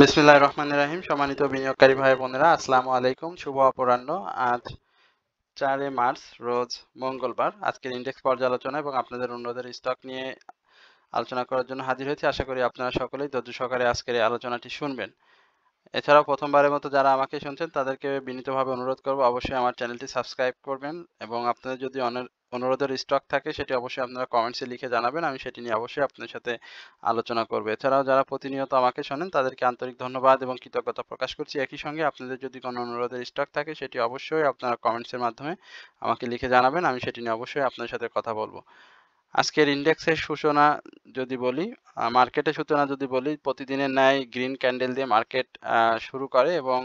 বিসমিল্লাহির রহমানির রহিম। সম্মানিত বিনিয়োগকারী ভাই বোনেরা, আসসালামু আলাইকুম। শুভ অপরাহ্ন। আজ 4 মার্চ রোজ মঙ্গলবার। আজকের ইন্ডেক্স পর্যালোচনা এবং আপনাদের অন্যদের স্টক নিয়ে আলোচনা করার জন্য হাজির হয়েছি। আশা করি আপনারা সকলেই ধৈর্য সহকারে আজকের এই আলোচনাটি শুনবেন। এছাড়াও প্রথমবারের মতো যারা আমাকে শুনছেন তাদেরকে বিনীতভাবে অনুরোধ করব অবশ্যই আমার চ্যানেলটি সাবস্ক্রাইব করবেন এবং আপনাদের যদি অনুরোধের স্টক থাকে সেটি অবশ্যই আপনারা কমেন্টসে লিখে জানাবেন। আমি সেটি নিয়ে অবশ্যই আপনাদের সাথে আলোচনা করব। এছাড়াও যারা প্রতিনিয়ত আমাকে শোনেন তাদেরকে আন্তরিক ধন্যবাদ এবং কৃতজ্ঞতা প্রকাশ করছি। একই সঙ্গে আপনাদের যদি কোনো অনুরোধের স্টক থাকে সেটি অবশ্যই আপনারা কমেন্টসের মাধ্যমে আমাকে লিখে জানাবেন। আমি সেটি নিয়ে অবশ্যই আপনাদের সাথে কথা বলবো। আজকের ইন্ডেক্সের সূচনা যদি বলি, মার্কেটের সূচনা যদি বলি, প্রতিদিনের ন্যায় গ্রিন ক্যান্ডেল দিয়ে মার্কেট শুরু করে এবং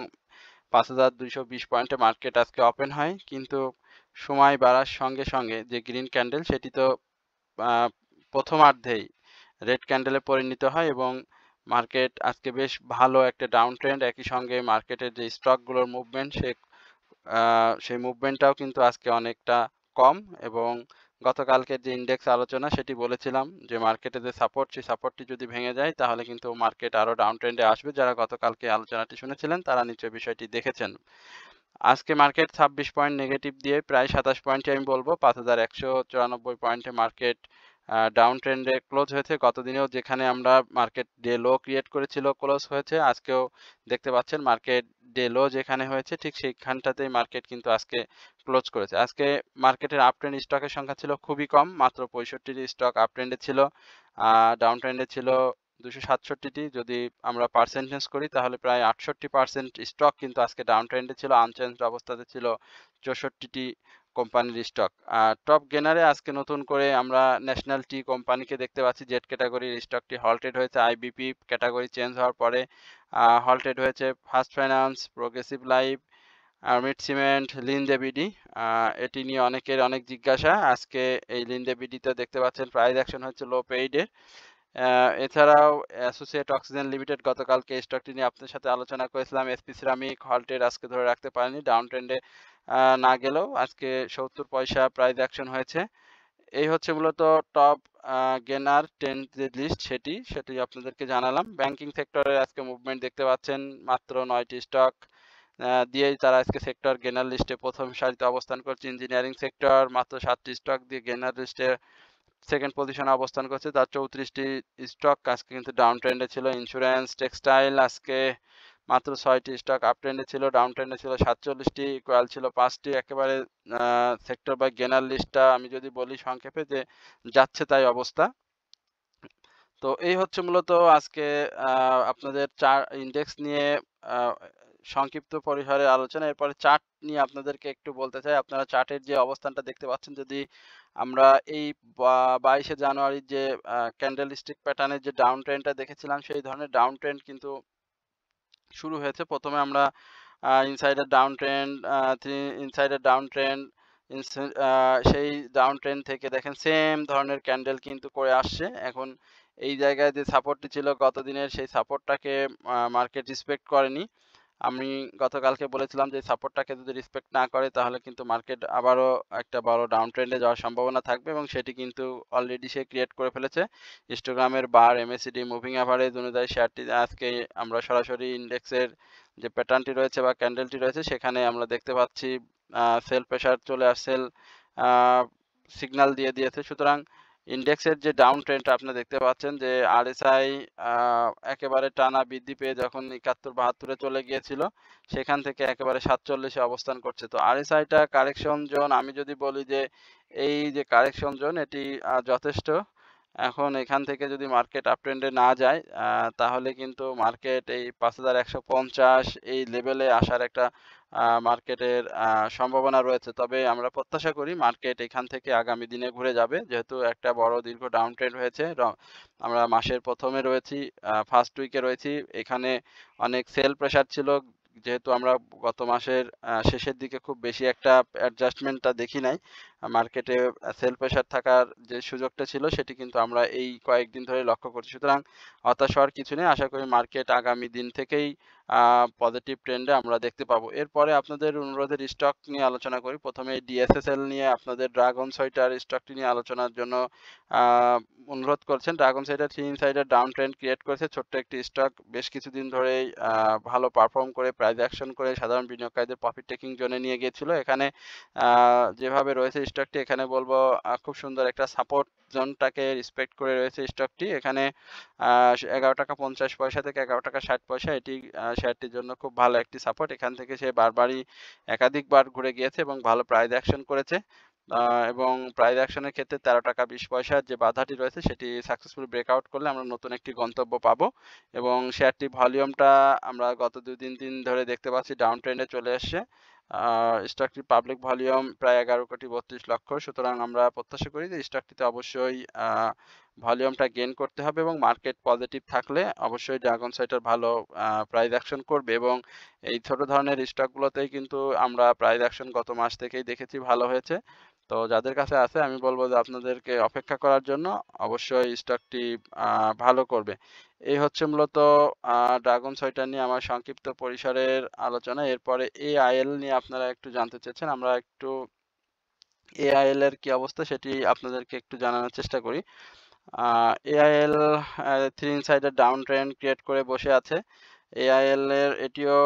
৫,২২০ পয়েন্টে মার্কেট আজকে ওপেন হয়। কিন্তু সময় বাড়ার সঙ্গে সঙ্গে যে গ্রিন ক্যান্ডেল সেটি তো প্রথমার্ধেই রেড ক্যান্ডেলে পরিণত হয় এবং মার্কেট আজকে বেশ ভালো একটা ডাউন ট্রেন্ড, একই সঙ্গে মার্কেটের যে স্টকগুলোর মুভমেন্ট সেই মুভমেন্টটাও কিন্তু আজকে অনেকটা কম এবং গতকালকের যে ইন্ডেক্স আলোচনা সেটি বলেছিলাম যে মার্কেটে যে সাপোর্ট সেই সাপোর্টটি যদি ভেঙে যায় তাহলে কিন্তু মার্কেট আরও ডাউন ট্রেন্ডে আসবে। যারা গতকালকে আলোচনাটি শুনেছিলেন তারা নিশ্চয়ই বিষয়টি দেখেছেন। আজকে মার্কেট ২৬ পয়েন্ট নেগেটিভ দিয়ে প্রায় ২৭ পয়েন্টে আমি বলবো ৫,১৯৪ পয়েন্টে মার্কেট ডাউন ট্রেন্ডে ক্লোজ হয়েছে। গতদিনেও যেখানে আমরা মার্কেট ডে লো ক্রিয়েট করেছিল ক্লোজ হয়েছে, আজকেও দেখতে পাচ্ছেন মার্কেট ডে লো যেখানে হয়েছে ঠিক সেইখানটাতেই মার্কেট কিন্তু আজকে ক্লোজ করেছে। আজকে মার্কেটের আপ ট্রেন্ড স্টকের সংখ্যা ছিল খুবই কম, মাত্র ৬৫টি স্টক আপ ট্রেন্ডে ছিল, ডাউন ট্রেন্ডে ছিল ২৬৭টি। যদি আমরা পার্সেন্টেজ করি তাহলে প্রায় ৬৮% স্টক কিন্তু আজকে ডাউন ট্রেন্ডে ছিল, আনচেঞ্জড অবস্থাতে ছিল ৬৪টি কোম্পানির স্টক। টপ গেনারে আজকে নতুন করে আমরা ন্যাশনাল টি কোম্পানিকে দেখতে পাচ্ছি। জেড ক্যাটাগরির স্টকটি হল্টেড হয়েছে, আইবিপি ক্যাটাগরি চেঞ্জ হওয়ার পরে হল্টেড হয়েছে। First finance, progressive life, mid cement, Linde BD, এটি নিয়ে অনেকের অনেক জিজ্ঞাসা। আজকে এই লিন্ডে বিডিতে দেখতে পাচ্ছেন প্রাইস অ্যাকশন হচ্ছে লো পেইডের। এছাড়াও অ্যাসোসিয়েট অক্সিজেন লিমিটেড, গতকালকে স্টকটি নিয়ে আপনাদের সাথে আলোচনা করেছিলাম। এসপি সিরামিক হল্টেড, আজকে ধরে রাখতে পারেনি, ডাউন ট্রেন্ডে না গেলেও আজকে ৭০ পয়সা প্রাইস অ্যাকশন হয়েছে। এই হচ্ছে মূলত টপ গেনার 10 যে লিস্ট সেটি আপনাদেরকে জানালাম। ব্যাংকিং সেক্টরের আজকে মুভমেন্ট দেখতে পাচ্ছেন, মাত্র 9টি স্টক দিয়েই তারা আজকে সেক্টর গেনার লিস্টে প্রথম সারিতে অবস্থান করছে। ইঞ্জিনিয়ারিং সেক্টর মাত্র 7টি স্টক দিয়ে গেনার লিস্টে সেকেন্ড পজিশনে অবস্থান করছে, তার 34টি স্টক আজকে কিন্তু ডাউন ট্রেন্ডে ছিল। ইন্স্যুরেন্স, টেক্সটাইল আজকে মাত্র 6টি স্টক আপ ট্রেন্ডে ছিল, ডাউন ট্রেন্ডে ছিল 47টি, ইকুয়াল ছিল 5টি। একেবারে সেক্টর বাই গেনার লিস্টটা আমি যদি বলি সংক্ষেপে যে যাচ্ছে তাই অবস্থা। তো এই হচ্ছে মূলত আজকে আপনাদের ইন্ডেক্স নিয়ে সংক্ষিপ্ত পরিসরে আলোচনা। এরপরে চার্ট নিয়ে আপনাদেরকে একটু বলতে চাই। আপনারা চার্টের যে অবস্থানটা দেখতে পাচ্ছেন, যদি আমরা এই 22শে জানুয়ারির যে ক্যান্ডেল স্টিক প্যাটার্নের যে ডাউন ট্রেন্ডটা দেখেছিলাম সেই ধরনের ডাউন ট্রেন্ড কিন্তু শুরু হয়েছে। প্রথমে আমরা insider down trend, insider down trend, সেই ডাউন ট্রেন্ড থেকে দেখেন সেম ধরনের ক্যান্ডেল কিন্তু করে আসছে। এখন এই জায়গায় যে সাপোর্টটি ছিল গতদিনের, সেই সাপোর্টটাকে মার্কেট রেসপেক্ট করেনি। আমি গতকালকে বলেছিলাম যে সাপোর্টটাকে যদি রেসপেক্ট না করে তাহলে কিন্তু মার্কেট আবারও একটা বড় ডাউন ট্রেন্ডে যাওয়ার সম্ভাবনা থাকবে এবং সেটি কিন্তু অলরেডি সে ক্রিয়েট করে ফেলেছে। হিস্টোগ্রামের বার, এমএসিডি মুভিং অ্যাভারেজ অনুযায়ী শেয়ারটি আজকে আমরা সরাসরি ইন্ডেক্সের যে প্যাটার্নটি রয়েছে বা ক্যান্ডেলটি রয়েছে সেখানে আমরা দেখতে পাচ্ছি সেল প্রেশার চলে আসছে, সিগন্যাল দিয়ে দিয়েছে। সুতরাং ইন্ডেক্সের যে ডাউন ট্রেন্ডটা আপনারা দেখতে পাচ্ছেন যে আরএসআই একেবারে টানা বৃদ্ধি পেয়ে যখন ৭১-৭২-এ চলে গিয়েছিল সেখান থেকে একেবারে ৪৭-এ অবস্থান করছে। তো আরএসআইটা কারেকশন জোন, আমি যদি বলি যে এই যে কারেকশন জোন এটি যথেষ্ট। এখন এখান থেকে যদি মার্কেট আপ ট্রেন্ডে না যায় তাহলে কিন্তু মার্কেট এই ৫,১৫০ এই লেভেলে আসার একটা মার্কেটের সম্ভাবনা রয়েছে। তবে আমরা প্রত্যাশা করি মার্কেট এখান থেকে আগামী দিনে ঘুরে যাবে, যেহেতু একটা বড় দীর্ঘ ডাউন ট্রেন্ড হয়েছে। আমরা মাসের প্রথমে রয়েছি, ফার্স্ট উইকে রয়েছি, এখানে অনেক সেল প্রেশার ছিল, যেহেতু আমরা গত মাসের শেষের দিকে খুব বেশি একটা অ্যাডজাস্টমেন্টটা দেখি নাই। মার্কেটে সেল প্রেসার থাকার যে সুযোগটা ছিল সেটি কিন্তু আমরা এই কয়েকদিন ধরে লক্ষ্য করছি। সুতরাং হতাশ হওয়ার কিছু নেই। আশা করি মার্কেট আগামী দিন থেকেই পজিটিভ ট্রেন্ডে আমরা দেখতে পাবো। এরপরে আপনাদের অনুরোধের স্টক নিয়ে আলোচনা করি। প্রথমে ডিএসএসএল নিয়ে আপনাদের ড্রাগন সয়টার স্টকটি নিয়ে আলোচনার জন্য আ অনুরোধ করছেন। ড্রাগন সয়টা 3 ইনসাইডার ডাউন ট্রেন্ড ক্রিয়েট করেছে। ছোট্ট একটি স্টক বেশ কিছুদিন ধরেই ভালো পারফর্ম করে প্রাইস অ্যাকশন করে সাধারণ বিনিয়োগকারীদের প্রফিট টেকিং জোনে নিয়ে গিয়েছিল। এখানে যেভাবে রয়েছে স্টকটি এখানে বলবো খুব সুন্দর একটা সাপোর্ট জোনটাকে রেসপেক্ট করে রয়েছে স্টকটি। এখানে 11 টাকা 50 পয়সা থেকে 11 টাকা 60 পয়সা এটি শেয়ারটির জন্য খুব ভালো একটি সাপোর্ট। এখান থেকে সে বারবারই একাধিকবার ঘুরে গিয়েছে এবং ভালো প্রাইস অ্যাকশন করেছে। এবং প্রাইস অ্যাকশনের ক্ষেত্রে 13 টাকা 20 পয়সার যে বাধাটি রয়েছে সেটি সাকসেসফুলি ব্রেকআউট করলে আমরা নতুন একটি গন্তব্য পাবো এবং শেয়ারটি ভলিউমটা আমরা গত 2-3 দিন ধরে দেখতে পাচ্ছি ডাউন ট্রেন্ডে চলে এসছে। স্টকটির পাবলিক ভলিউম প্রায় 11,32,00,000। সুতরাং আমরা প্রত্যাশা করি যে স্টকটিতে অবশ্যই ভলিউমটা গেইন করতে হবে এবং মার্কেট পজিটিভ থাকলে অবশ্যই ড্রাগন সয়টার ভালো প্রাইস অ্যাকশন করবে এবং এই ছোট ধরনের স্টকগুলোতেই কিন্তু আমরা প্রাইস অ্যাকশন গত মাস থেকেই দেখেছি ভালো হয়েছে। তো যাদের কাছে আছে আমি বলব যে আপনাদেরকে অপেক্ষা করার জন্য অবশ্যই স্টকটি ভালো করবে। এই হচ্ছে মূলত ড্রাগন সয়টা নিয়ে আমার সংক্ষিপ্ত পরিসরের আলোচনা। এরপরে AIL নিয়ে আপনারা একটু জানতে চেয়েছেন। আমরা একটু AIL এর কি অবস্থা সেটি আপনাদেরকে একটু জানানোর চেষ্টা করি। AIL 3 insider down trend create করে বসে আছে। AIL এর এটিও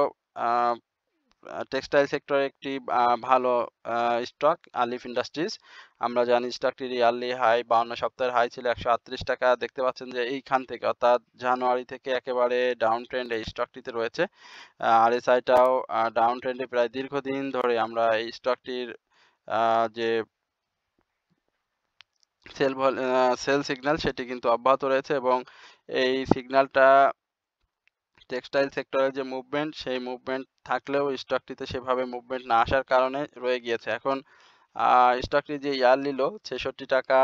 আ টেক্সটাইল সেক্টরে একটি ভালো স্টক আলিফ ইন্ডাস্ট্রিজ। আমরা জানি স্টকটির ইয়ারলি হাই 52 সপ্তাহের হাই ছিল 138 টাকা। দেখতে পাচ্ছেন যে এইখান থেকে অর্থাৎ জানুয়ারি থেকে একেবারে ডাউন ট্রেন্ড এই স্টকটিতে রয়েছে। RSI-টাও ডাউন ট্রেন্ডে প্রায় দীর্ঘদিন ধরে আমরা এই স্টকটির যে সেল সিগন্যাল সেটি কিন্তু অব্যাহত রয়েছে এবং এই সিগন্যালটা টেক্সটাইল সেক্টরের যে মুভমেন্ট সেই মুভমেন্ট থাকলেও স্টকটিতে সেভাবে মুভমেন্ট না আসার কারণে রয়ে গিয়েছে। এখন স্টকটির যে ইয়ারলি লো 66 টাকা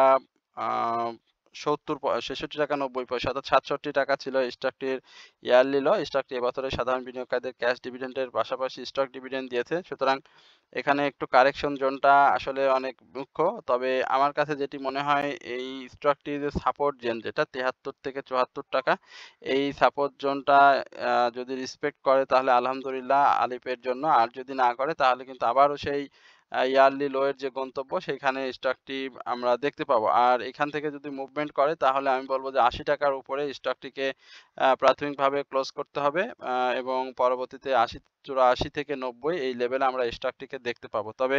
66 টাকা 90 পয়সা অর্থাৎ 67 টাকা ছিল স্টকটির ইয়ারলি লো। স্টকটি এবছরে সাধারণ বিনিয়োগকারীদের ক্যাশ ডিভিডেন্ডের পাশাপাশি স্টক ডিভিডেন্ড দিয়েছে। সুতরাং এখানে একটু কারেকশন জোনটা আসলে অনেক মুখ্য। তবে আমার কাছে যেটি মনে হয় এই স্টকটির যে সাপোর্ট জোন যেটা 73 থেকে 74 টাকা এই সাপোর্ট জোনটা যদি রেসপেক্ট করে তাহলে আলহামদুলিল্লাহ আলিফের জন্য। আর যদি না করে তাহলে কিন্তু আবারও সেই ইয়ারলি লো এর যে গন্তব্য সেখানে স্টকটি আমরা দেখতে পাবো। আর এখান থেকে যদি মুভমেন্ট করে তাহলে আমি বলব যে 80 টাকার উপরে স্টকটিকে প্রাথমিকভাবে ক্লোজ করতে হবে এবং পরবর্তীতে 84 থেকে 90 এই লেভেলে আমরা স্টকটিকে দেখতে পাবো। তবে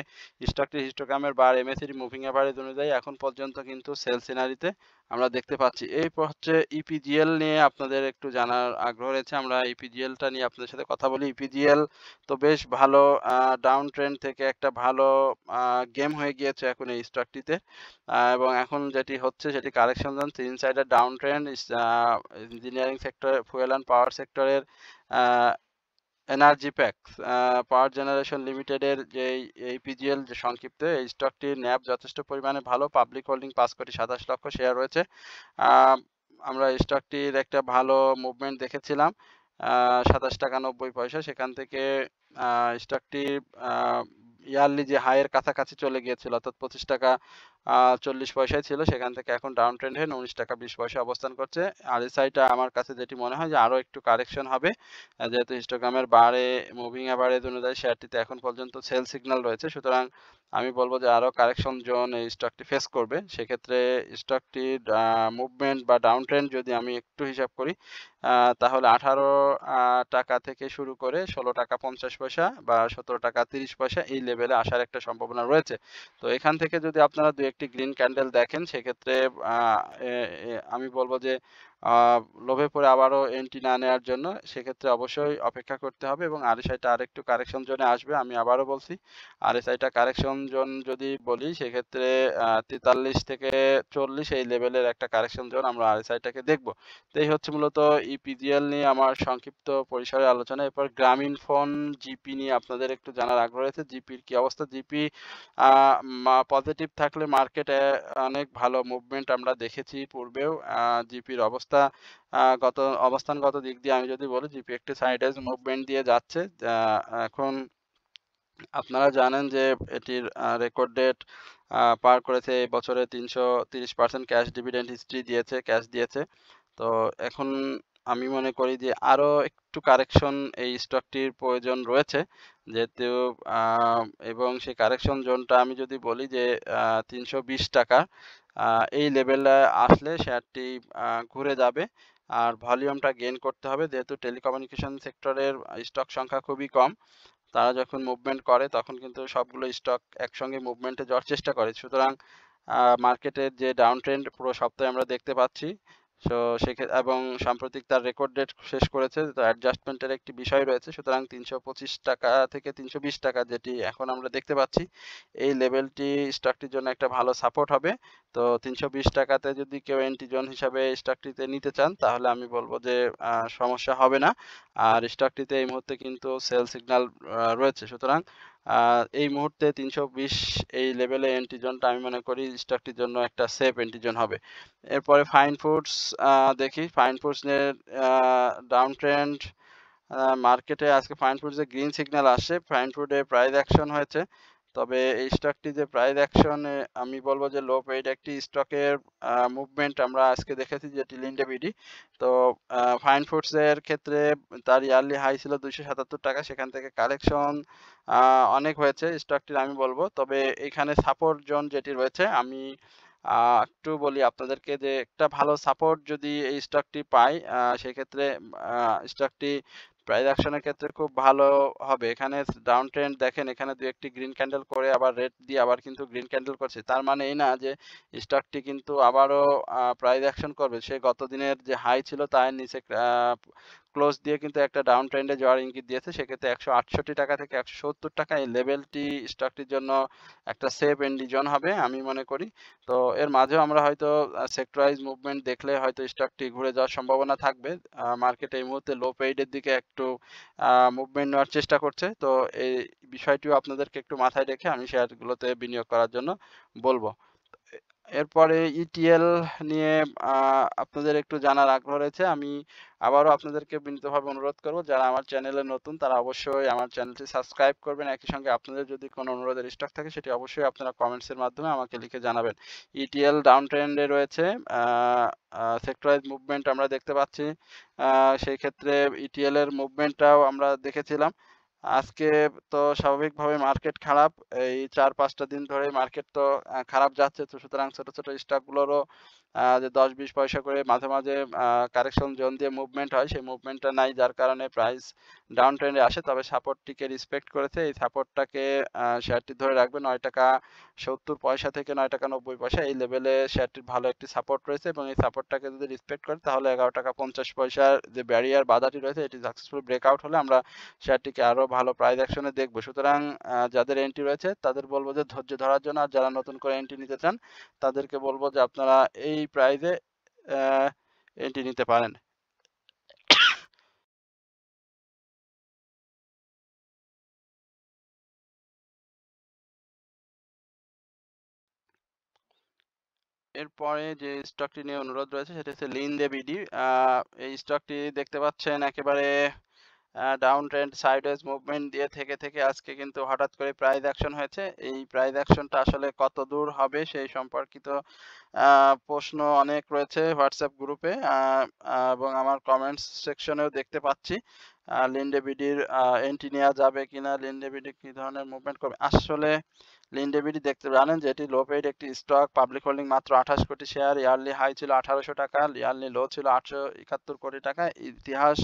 স্টকটির হিস্টোগ্রামের বার MACD মুভিং এভারেজ অনুযায়ী এখন পর্যন্ত কিন্তু সেল সিনারিতে আমরা দেখতে পাচ্ছি। এই হচ্ছে EPGL নিয়ে আপনাদের একটু জানার আগ্রহ রয়েছে। আমরা EPGL-টা নিয়ে আপনাদের সাথে কথা বলি। EPGL তো বেশ ভালো ডাউন ট্রেন্ড থেকে একটা ভালো গেম হয়ে গিয়েছে এখন এই স্টকটিতে। এবং এখন যেটি হচ্ছে সেটি correction zone 3 insider down trend engineering সেক্টরে ফুয়েল অ্যান্ড পাওয়ার সেক্টরের এনার্জি প্যাক্স পাওয়ার জেনারেশন লিমিটেডের যে EPGL যে সংক্ষিপ্ত এই স্টকটির ন্যাব যথেষ্ট পরিমাণে ভালো পাবলিক হোল্ডিং 5,27,00,000 শেয়ার রয়েছে। আমরা স্টকটির একটা ভালো মুভমেন্ট দেখেছিলাম 27 টাকা 90 পয়সা সেখান থেকে স্টকটি ইয়ারলি যে হাইয়ের কাছাকাছি চলে গিয়েছিল অর্থাৎ 25 টাকা 40 পয়সায় ছিল সেখান থেকে এখন ডাউন ট্রেন্ড হয়ে 19 টাকা 20 পয়সা অবস্থান করছে। RSI-টা আমার কাছে যেটি মনে হয় যে আরো একটু কারেকশন হবে যেহেতু হিস্টোগ্রামের বারে মুভিং এভারেজ অনুযায়ী শেয়ারটিতে এখন পর্যন্ত সেল সিগন্যাল রয়েছে। সুতরাং আমি বলবো যে আরো কারেকশন জোন এই স্টকটি ফেস করবে। সেক্ষেত্রে স্টকটির মুভমেন্ট বা ডাউন ট্রেন্ড যদি আমি একটু হিসাব করি তাহলে 18 টাকা থেকে শুরু করে 16 টাকা 50 পয়সা বা 17 টাকা 30 পয়সা এই লেভেলে আসার একটা সম্ভাবনা রয়েছে। তো এখান থেকে যদি আপনারা 2-1টি গ্রিন ক্যান্ডেল দেখেন সেক্ষেত্রে আমি বলবো যে লোভে পড়ে আবারও এন্ট্রি না নেওয়ার জন্য সেক্ষেত্রে অবশ্যই অপেক্ষা করতে হবে এবং RSI-টা আরেকটু কারেকশন জোনে আসবে। আমি আবারও বলছি RSI-টা কারেকশন জোন যদি বলি সেক্ষেত্রে 43 থেকে 40 এই লেভেলের একটা কারেকশন জোন আমরা RSI-টাকে দেখব। তো এই হচ্ছে মূলত EPGL নিয়ে আমার সংক্ষিপ্ত পরিসরে আলোচনা। এরপর গ্রামীণফোন জিপি নিয়ে আপনাদের একটু জানার আগ্রহ রয়েছে। জিপির কি অবস্থা? জিপি পজিটিভ থাকলে মার্কেটে অনেক ভালো মুভমেন্ট আমরা দেখেছি পূর্বেও। জিপির অবস্থানগত দিক দিয়ে আমি যদি বলি জিপি একটি সাইডওয়েজ মুভমেন্ট দিয়ে যাচ্ছে। এখন আপনারা জানেন যে এটির রেকর্ড ডেট পার করেছে এই বছরে ৩৩০% ক্যাশ ডিভিডেন্ড হিস্ট্রি দিয়েছে, ক্যাশ দিয়েছে। তো এখন আমি মনে করি যে আরো একটু কারেকশন এই স্টকটির প্রয়োজন রয়েছে। যেহেতু আ এবং সেই কারেকশন জোনটা আমি যদি বলি যে ৳৩২০ আ এই লেভেলে আসলে শেয়ারটি ঘুরে যাবে। আর ভলিউমটা গেইন করতে হবে। যেহেতু টেলিকমিউনিকেশন সেক্টরের স্টক সংখ্যা খুবই কম। তারা যখন মুভমেন্ট করে তখন কিন্তু সবগুলো স্টক একসঙ্গে মুভমেন্টে যাওয়ার চেষ্টা করে। সুতরাং মার্কেটের যে ডাউন ট্রেন্ড পুরো সপ্তাহে আমরা দেখতে পাচ্ছি। সো এবং সাম্প্রতিক তার রেকর্ড ডেট শেষ করেছে। তো অ্যাডজাস্টমেন্টের একটি বিষয় রয়েছে। সুতরাং ৳৩২৫ থেকে ৳৩২০ যেটি এখন আমরা দেখতে পাচ্ছি, এই লেভেলটি স্টকটির জন্য একটা ভালো সাপোর্ট হবে। তো ৳৩২০ তে যদি কেউ এন্ট্রি জোন হিসাবে স্টকটিতে নিতে চান তাহলে আমি বলব যে সমস্যা হবে না। আর স্টকটিতে এই মুহূর্তে কিন্তু সেল সিগন্যাল রয়েছে। সুতরাং আ এই মুহূর্তে ৩২০ এই লেভেলে এন্ট্রি জোনটা আমি মনে করি স্টকটির জন্য একটা সেফ এন্ট্রি জোন হবে। এরপরে ফাইন ফুডস দেখি। ফাইন ফুডস এর আ ডাউন ট্রেন্ড মার্কেটে আজকে ফাইন ফুডস এর গ্রিন সিগন্যাল আসছে। ফাইন ফুড এ প্রাইস অ্যাকশন হয়েছে। তবে এই স্টকটি যে প্রাইস অ্যাকশন এ আমি বলব যে লো পেইড একটি স্টকের মুভমেন্ট আমরা আজকে দেখেছি যেটি লিন্ডে বিডি। তো ফাইন ফুডস এর ক্ষেত্রে তার ইয়ারলি হাই ছিল ৳২৭৭ সেখান থেকে কালেকশন আ অনেক হয়েছে স্টকটির আমি বলব। তবে এখানে সাপোর্ট জোন যেটি রয়েছে আমি আ একটু বলি আপনাদেরকে যে একটা ভালো সাপোর্ট যদি এই স্টকটি পায় সেক্ষেত্রে আ স্টকটি প্রাইস অ্যাকশন এর ক্ষেত্রে খুব ভালো হবে। এখানে ডাউন ট্রেন্ড দেখেন এখানে ২-১ টি গ্রিন ক্যান্ডেল করে আবার রেড দিয়ে আবার কিন্তু গ্রিন ক্যান্ডেল করছে। তার মানে এই না যে স্টকটি কিন্তু আবারও প্রাইস অ্যাকশন করবে। সে গত দিনের যে হাই ছিল তার নিচে ক্লোজ দিয়ে কিন্তু একটা ডাউন ট্রেন্ডে যাওয়ার ইঙ্গিত দিয়েছে। সেক্ষেত্রে ৳১৬৮ থেকে ৳১৭০ এই লেভেলটি স্টকটির জন্য একটা সেফ এন্ট্রি জোন হবে আমি মনে করি। তো এর মাঝেও আমরা হয়তো সেক্টর ওয়াইজ মুভমেন্ট দেখলে হয়তো স্টকটি ঘুরে যাওয়ার সম্ভাবনা থাকবে। মার্কেট এই মুহূর্তে লো পেইড এর দিকে একটু মুভমেন্ট নেওয়ার চেষ্টা করছে। তো এই বিষয়টিও আপনাদেরকে একটু মাথায় রেখে আমি শেয়ারগুলোতে বিনিয়োগ করার জন্য বলব। এ এরপরে ইটিএল নিয়ে আ আপনাদের একটু জানার আগ্রহ রয়েছে। আমি আবারও আপনাদেরকে বিনীতভাবে অনুরোধ করব যারা আমার চ্যানেলে নতুন তারা অবশ্যই আমার চ্যানেলটি সাবস্ক্রাইব করবেন। একই সঙ্গে আপনাদের যদি কোনো অনুরোধের স্টক থাকে সেটি অবশ্যই আপনারা কমেন্টস এর মাধ্যমে আমাকে লিখে জানাবেন। ইটিএল ডাউন ট্রেন্ড এ রয়েছে। আ আ সেক্টর ওয়াইজ মুভমেন্ট আমরা দেখতে পাচ্ছি। আ সেই ক্ষেত্রে ইটিএল এর মুভমেন্টটাও আমরা দেখেছিলাম। আজকে তো স্বাভাবিকভাবে মার্কেট খারাপ। এই ৪-৫ টা দিন ধরেই মার্কেট তো খারাপ যাচ্ছে। তো সুতরাং ছোট, ছোট স্টকগুলোরও যে ১০-২০ পয়সা করে মাঝে, মাঝে কারেকশন জোন দিয়ে মুভমেন্ট হয়, সেই মুভমেন্টটা নাই যার কারণে প্রাইস ডাউন ট্রেন্ডে আসে। তবে সাপোর্টটিকে রেসপেক্ট করেছে। এই সাপোর্টটাকে শেয়ারটি ধরে রাখবে ৳৯.৭০ থেকে ৳৯.৯০ এই লেভেলে শেয়ারটির ভালো একটি সাপোর্ট রয়েছে এবং এই সাপোর্টটাকে যদি রেসপেক্ট করে তাহলে ৳১১.৫০ যে ব্যারিয়ার বাধাটি রয়েছে এটি সাকসেসফুল ব্রেকআউট হলে আমরা শেয়ারটিকে আরো ভালো প্রাইস অ্যাকশনে দেখব। সুতরাং যাদের এন্ট্রি রয়েছে তাদের বলব যে ধৈর্য ধরার জন্য। আর যারা নতুন করে এন্ট্রি নিতে চান তাদেরকে বলব যে আপনারা এই প্রাইজে অ্যা এন্ট্রি নিতে পারেন। এরপরে যে স্টকটি নিয়ে অনুরোধ রয়েছে সেটা হচ্ছে লিন্ডে বিডি। এই স্টকটি দেখতে পাচ্ছেন একেবারে ডাউন ট্রেন্ড সাইডওয়েজ মুভমেন্ট দিয়ে থেকে আজকে কিন্তু হঠাৎ করে প্রাইস অ্যাকশন হয়েছে। এই প্রাইস অ্যাকশনটা আসলে কতদূর হবে সেই সম্পর্কিত প্রশ্ন অনেক রয়েছে হোয়াটসঅ্যাপ গ্রুপে এবং আমার কমেন্টস সেকশনেও দেখতে পাচ্ছি। লিন্ডে বিডির এন্ট্রি নেওয়া যাবে কিনা, লিন্ডে বিডি কি ধরনের মুভমেন্ট করবে? আসলে লিন্ডে বিডি দেখতে জানেন যে এটি লো পেইড একটি স্টক, পাবলিক হোল্ডিং মাত্র ২৮ কোটি শেয়ার, ইয়ারলি হাই ছিল ৳১৮০০, ইয়ারলি লো ছিল ৳৮৭১ কোটি। ইতিহাস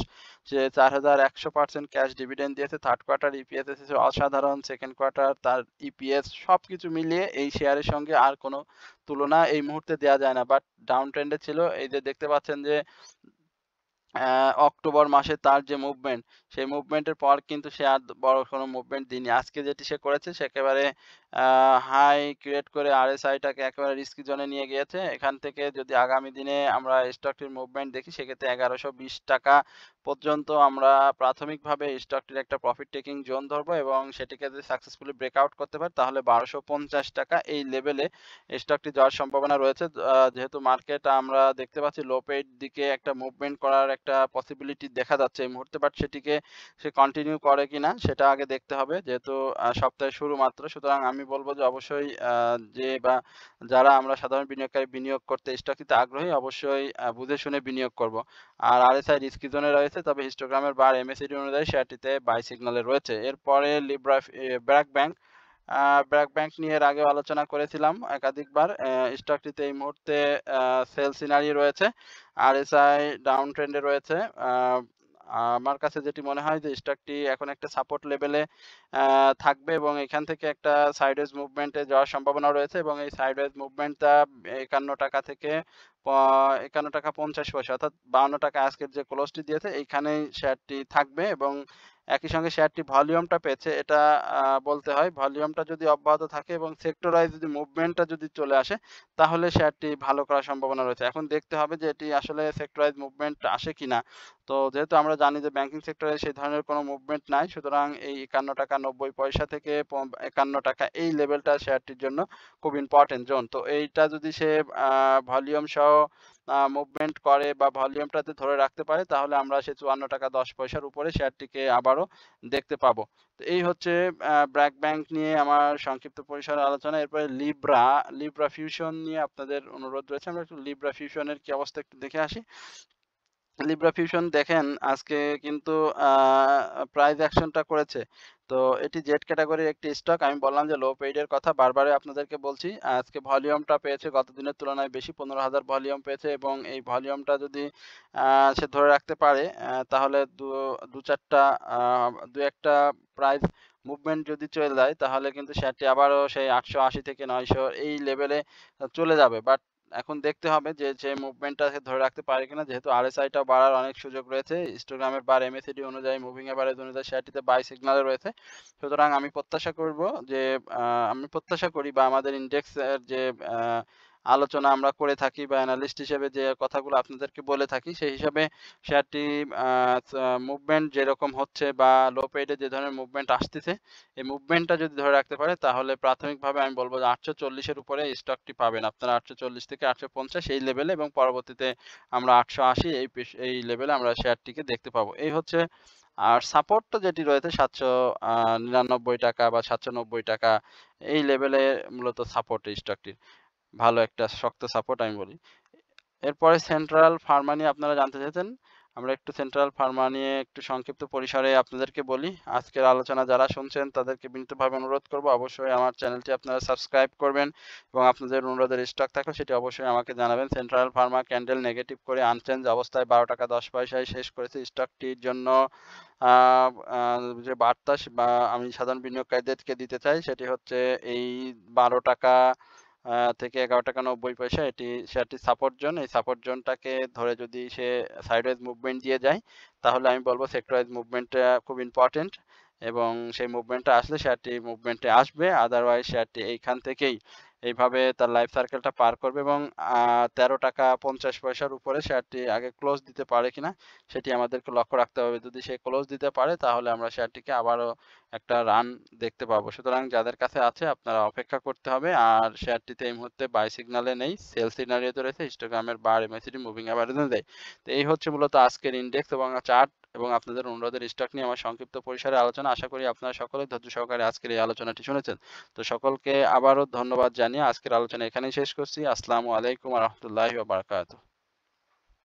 যে ৪১০০% ক্যাশ ডিভিডেন্ড দিয়েছে। থার্ড কোয়ার্টার ইপিএস এসেছে অসাধারণ। সেকেন্ড কোয়ার্টার তার ইপিএস সবকিছু মিলিয়ে এই শেয়ারের সঙ্গে আর কোনো তুলনা এই মুহূর্তে দেয়া যায় না। বাট ডাউন ট্রেন্ডে ছিল। এই যে দেখতে পাচ্ছেন যে অক্টোবর মাসে তার যে মুভমেন্ট, সেই মুভমেন্টের পর কিন্তু সে আর বড় কোনো মুভমেন্ট দিইনি। আজকে যেটি সে করেছে সে একেবারে হাই ক্রিয়েট করে আরএসআইটাকে একেবারে রিস্কি জোনে নিয়ে গিয়েছে। এখান থেকে যদি আগামী দিনে আমরা স্টকটির মুভমেন্ট দেখি সেক্ষেত্রে ১১২০ টাকা পর্যন্ত আমরা প্রাথমিকভাবে স্টকটির একটা প্রফিট টেকিং জোন ধরবো এবং সেটিকে যদি সাকসেসফুলি ব্রেকআউট করতে পারে তাহলে ১২৫০ টাকা এই লেভেলে স্টকটি যাওয়ার সম্ভাবনা রয়েছে। যেহেতু মার্কেট আমরা দেখতে পাচ্ছি লো পেইড দিকে একটা মুভমেন্ট করার একটা পসিবিলিটি দেখা যাচ্ছে এই মুহূর্তে, বাট সেটিকে সে কন্টিনিউ করে কিনা সেটা আগে দেখতে হবে, যেহেতু সপ্তাহের শুরু মাত্র। সুতরাং আমি বলব যে অবশ্যই যে বা যারা আমরা সাধারণ বিনিয়োগকারী বিনিয়োগ করতে স্টকিতে আগ্রহী অবশ্যই বুঝে শুনে বিনিয়োগ করব। আর আরএসআই রিস্কি জোনে রয়েছে, তবে হিস্টোগ্রামের বার এমএসিডি অনুযায়ী শেয়ারটিতে বাই সিগন্যালে রয়েছে। এরপরে ব্র্যাক ব্যাংক ব্র্যাক ব্যাংক নিয়ে এর আগেও আলোচনা করেছিলাম একাধিকবার। স্টকটিতে এই মুহূর্তে সেল সিনারি রয়েছে, আরএসআই ডাউন ট্রেন্ডে রয়েছে। আমার কাছে যেটি মনে হয় যে স্টকটি এখন একটা সাপোর্ট লেভেলে থাকবে এবং এখান থেকে একটা সাইডওয়েজ মুভমেন্টে যাওয়ার সম্ভাবনা রয়েছে এবং এই সাইডওয়েজ মুভমেন্টটা ৫১ টাকা থেকে ৫১ টাকা ৫০ পয়সা অর্থাৎ ৫২ টাকা আজকের যে ক্লোজটি দিয়েছে এইখানেই শেয়ারটি থাকবে এবং একই সঙ্গে শেয়ারটি ভলিউমটা পেয়েছে, এটা বলতে হয়। ভলিউমটা যদি অব্যাহত থাকে এবং সেক্টর ওয়াইজ যদি মুভমেন্টটা যদি চলে আসে তাহলে শেয়ারটি ভালো করার সম্ভাবনা রয়েছে। এখন দেখতে হবে যে এটি আসলে সেক্টর ওয়াইজ মুভমেন্ট আসে কিনা। তো যেহেতু আমরা জানি যে ব্যাংকিং সেক্টরে সেই ধরনের কোনো মুভমেন্ট নাই, সুতরাং এই ৫১ টাকা ৯০ পয়সা থেকে ৫১ টাকা এই লেভেলটা শেয়ারটির জন্য খুব ইম্পর্টেন্ট জোন। তো এইটা যদি সে ভলিউম সহ মুভমেন্ট করে বা ভলিউমটাতে ধরে রাখতে পারে তাহলে আমরা সেই ৫৪ টাকা ১০ পয়সার উপরে শেয়ারটিকে আবারও দেখতে পাবো। তো এই হচ্ছে ব্র্যাক ব্যাংক নিয়ে আমার সংক্ষিপ্ত পরিসরে আলোচনা। এরপরে লিব্রা ফিউশন নিয়ে আপনাদের অনুরোধ রয়েছে। আমরা একটু লিব্রা ফিউশনের কি অবস্থা একটু দেখে আসি। লিব্রা ফিউশন দেখেন আজকে কিন্তু প্রাইস অ্যাকশনটা করেছে। তো এটি জেড ক্যাটাগরির একটি স্টক। আমি বললাম যে লো পেইড এর কথা বারবারই আপনাদেরকে বলছি। আজকে ভলিউমটা পেয়েছে গত দিনের তুলনায় বেশি ১৫,০০০ ভলিউম পেয়েছে এবং এই ভলিউমটা যদি সে ধরে রাখতে পারে তাহলে ২-৪টা ২-১টা প্রাইস মুভমেন্ট যদি চলে যায় তাহলে কিন্তু শেয়ারটি আবারও সেই ৮৮০ থেকে ৯০০ এই লেভেলে চলে যাবে। বাট এখন দেখতে হবে যে মুভমেন্টটা সে ধরে রাখতে পারে কিনা, যেহেতু আরএসআইটাও বাড়ার অনেক সুযোগ রয়েছে। হিস্টোগ্রামের বার এমএসিডি অনুযায়ী মুভিং এভারেজ অনুযায়ী শেয়ারটিতে বাই সিগন্যালে রয়েছে। সুতরাং আমি প্রত্যাশা করব যে আমি প্রত্যাশা করি বা আমাদের ইনডেক্সের যে আলোচনা আমরা করে থাকি বা অ্যানালিস্ট হিসেবে যে কথাগুলো আপনাদেরকে বলে থাকি সেই হিসাবে শেয়ারটি মুভমেন্ট যেরকম হচ্ছে বা লো পেইডে যে ধরনের মুভমেন্ট আসতেছে এই মুভমেন্টটা যদি ধরে রাখতে পারে তাহলে প্রাথমিকভাবে আমি বলব যে ৮৪০ এর উপরে স্টকটি পাবেন আপনারা। ৮৪০ থেকে ৮৫০ এই লেভেলে এবং পরবর্তীতে আমরা ৮৮০ এই লেভেলে আমরা শেয়ারটিকে দেখতে পাবো। এই হচ্ছে। আর সাপোর্টটা যেটি রয়েছে ৭৯৯ টাকা বা ৭৯০ টাকা এই লেভেলে মূলত সাপোর্ট এই স্টকটির। ভালো একটা শক্ত সাপোর্ট আমি বলি। এরপরে সেন্ট্রাল ফার্মা নিয়ে আপনারা জানতে চেয়েছেন। আমরা একটু সেন্ট্রাল ফার্মা নিয়ে একটু সংক্ষিপ্ত পরিসরে আপনাদেরকে বলি। আজকের আলোচনা যারা শুনছেন তাদেরকে বিনীতভাবে অনুরোধ করব অবশ্যই আমার চ্যানেলটি আপনারা সাবস্ক্রাইব করবেন এবং আপনাদের অনুরোধের স্টক থাকলে সেটি অবশ্যই আমাকে জানাবেন। সেন্ট্রাল ফার্মা ক্যান্ডেল নেগেটিভ করে আনচেঞ্জ অবস্থায় ১২ টাকা ১০ পয়সায় শেষ করেছে। স্টকটির জন্য যে বার্তা বা আমি সাধারণ বিনিয়োগকারীদেরকে দিতে চাই সেটি হচ্ছে এই ১২ টাকা থেকে ১১ টাকা ৯০ পয়সা এটি শেয়ারটি সাপোর্ট জোন। এই সাপোর্ট জোনটাকে ধরে যদি সে সাইডওয়েজ মুভমেন্ট দিয়ে যায় তাহলে আমি বলব সেক্টর ওয়াইজ মুভমেন্টটা খুব ইম্পর্টেন্ট এবং সেই মুভমেন্টটা আসলে শেয়ারটি মুভমেন্টে আসবে। আদারওয়াইজ শেয়ারটি এইখান থেকেই এইভাবে তার লাইফ সার্কেলটা পার করবে এবং ১৩ টাকা ৫০ পয়সার উপরে শেয়ারটি আগে ক্লোজ দিতে পারে কিনা সেটি আমাদেরকে লক্ষ্য রাখতে হবে। যদি সে ক্লোজ দিতে পারে তাহলে আমরা শেয়ারটিকে আবারও একটা রান দেখতে পাবো। সুতরাং যাদের কাছে আছে আপনারা অপেক্ষা করতে হবে। আর শেয়ারটিতে এই মুহূর্তে বাই সিগন্যালে নেই, সেল সিনারিওতে রয়েছে। হিস্টোগ্রামের বার এমএসিডি মুভিং অ্যাভারেজ অনুযায়ী। তো এই হচ্ছে মূলত আজকের ইনডেক্স এবং চার্ট এবং আপনাদের অনুরোধের স্টক নিয়ে আমার সংক্ষিপ্ত পরিসরে আলোচনা। আশা করি আপনারা সকলে ধৈর্য সহকারে আজকের এই আলোচনাটি শুনেছেন। তো সকলকে আবারও ধন্যবাদ জানিয়ে আজকের আলোচনা এখানেই শেষ করছি। আসসালামু আলাইকুম ওয়া রাহমাতুল্লাহি ওয়া বারাকাতুহু।